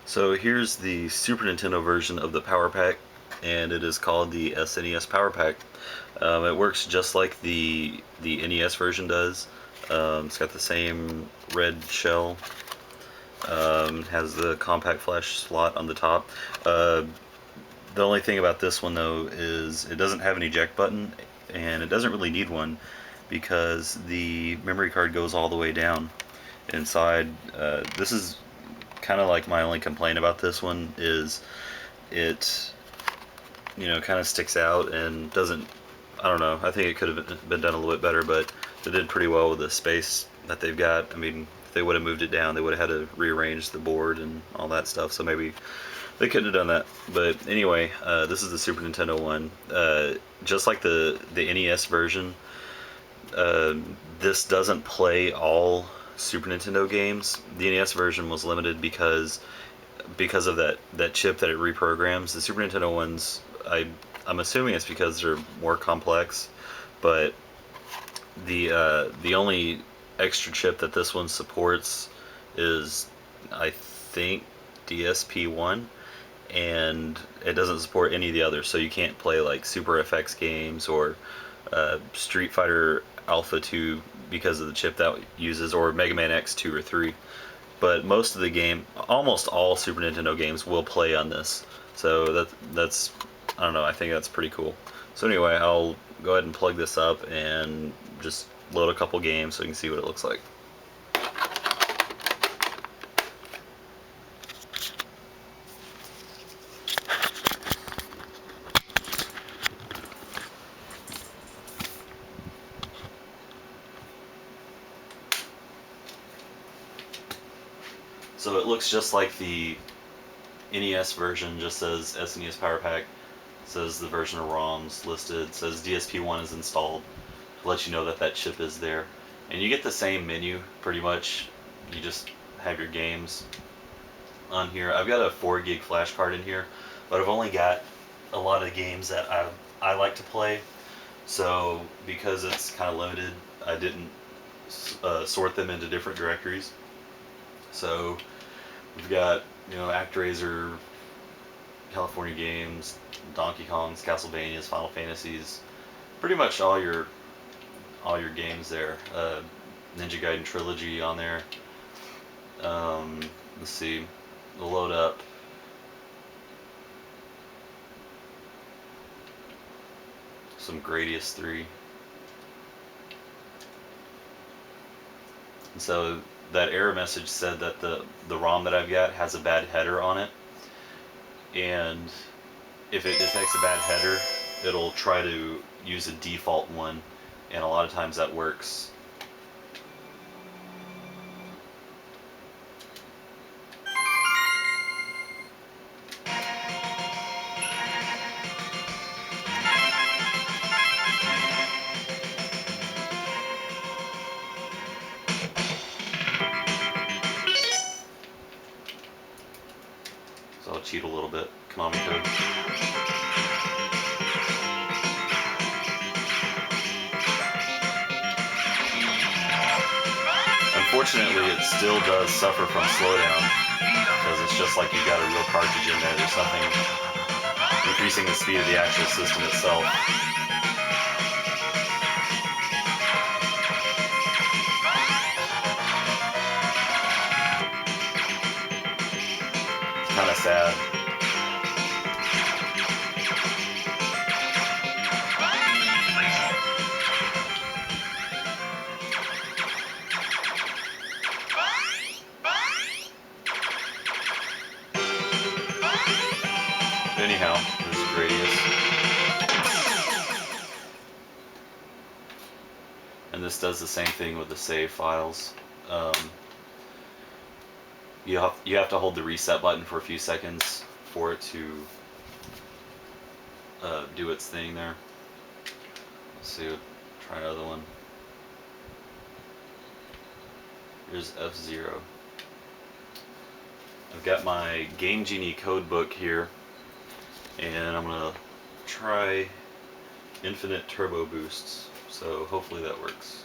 So here's the Super Nintendo version of the PowerPak, and it is called the SNES PowerPak. It works just like the NES version does. It's got the same red shell. Has the compact flash slot on the top. The only thing about this one though is it doesn't have an eject button, and it doesn't really need one because the memory card goes all the way down inside. This is kind of like my only complaint about this one is it, kind of sticks out and doesn't. I don't know. I think it could have been done a little bit better, but they did pretty well with the space that they've got. I mean, if they would have moved it down, they would have had to rearrange the board and all that stuff. So maybe they couldn't have done that. But anyway, this is the Super Nintendo one. Just like the NES version, uh, this doesn't play all Super Nintendo games. The NES version was limited because of that chip that it reprograms. The Super Nintendo ones, I'm assuming it's because they're more complex, but the only extra chip that this one supports is, I think, DSP-1, and it doesn't support any of the others. So you can't play like Super FX games or Street Fighter Alpha 2 because of the chip that uses, or Mega Man X 2 or 3. But most of the game, almost all Super Nintendo games will play on this. So that's I don't know, I think that's pretty cool. So anyway, I'll go ahead and plug this up and just load a couple games so you can see what it looks like. So it looks just like the NES version, just says SNES PowerPak, says the version of ROMs listed, says DSP-1 is installed, to let you know that that chip is there. And you get the same menu, pretty much. You just have your games on here. I've got a 4 gig flash card in here, but I've only got a lot of games that I like to play. So because it's kind of limited, I didn't sort them into different directories. So we've got, ActRaiser, California Games, Donkey Kongs, Castlevanias, Final Fantasies, pretty much all your games there. Ninja Gaiden Trilogy on there. Let's see, we'll load up. Some Gradius 3. And so that error message said that the ROM that I've got has a bad header on it. And if it detects a bad header, it'll try to use a default one. And a lot of times that works. So I'll cheat a little bit. Konami code. Unfortunately, it still does suffer from slowdown because it's just like you've got a real cartridge in there. There's nothing increasing the speed of the actual system itself. It's kind of sad. Anyhow, there's Gradius. And this does the same thing with the save files. You have to hold the reset button for a few seconds for it to do its thing there. Let's see, try another one. Here's F-Zero. I've got my Game Genie code book here, and I'm going to try infinite turbo boosts, so hopefully that works.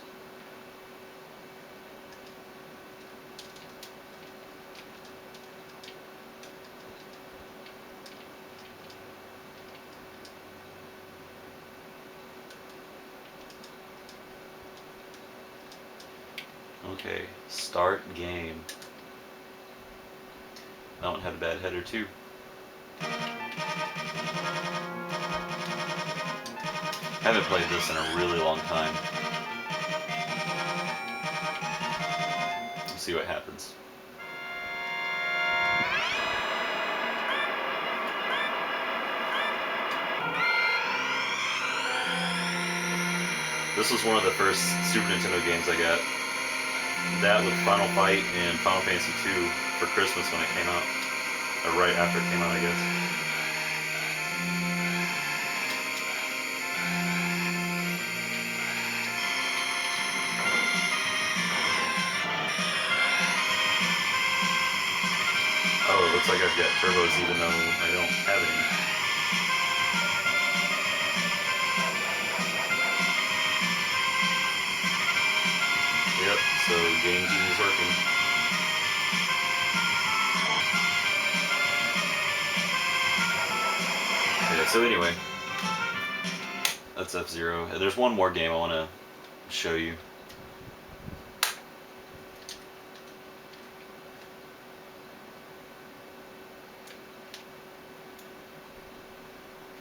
Okay, start game. That one had a bad header too. Haven't played this in a really long time. Let's see what happens. This was one of the first Super Nintendo games I got. That with Final Fight and Final Fantasy II for Christmas when it came out. Or right after it came out, I guess. Oh, it looks like I've got turbos even though I don't have any. Yep, so Game Genie's working. Yeah, so anyway, that's F-Zero. There's one more game I want to show you.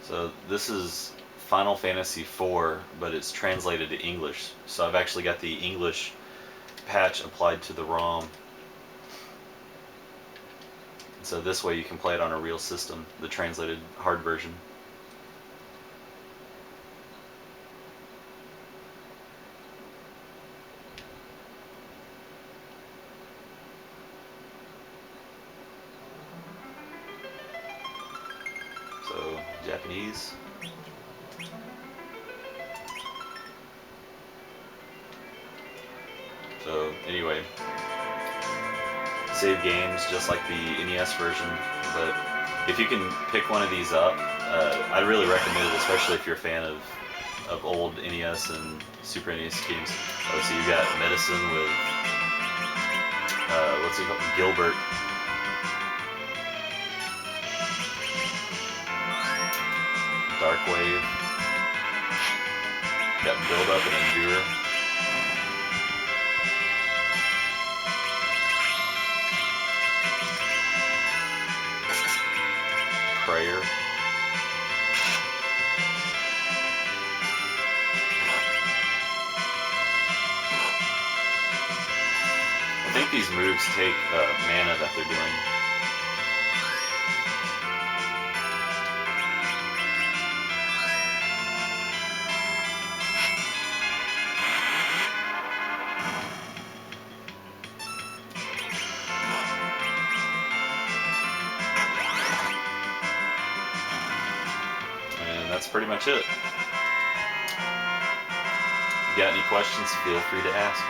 So this is Final Fantasy IV, but it's translated to English. So I've actually got the English patch applied to the ROM. So this way you can play it on a real system, the translated hard version. So Japanese. So anyway, save games just like the NES version, but if you can pick one of these up, I'd really recommend it, especially if you're a fan of old NES and Super NES games. Oh, so you got Medicine with, what's it called? Gilbert. Dark Wave. Got Build Up and Endure. Prayer. I think these moves take mana that they're doing. And that's pretty much it. If you got any questions, feel free to ask.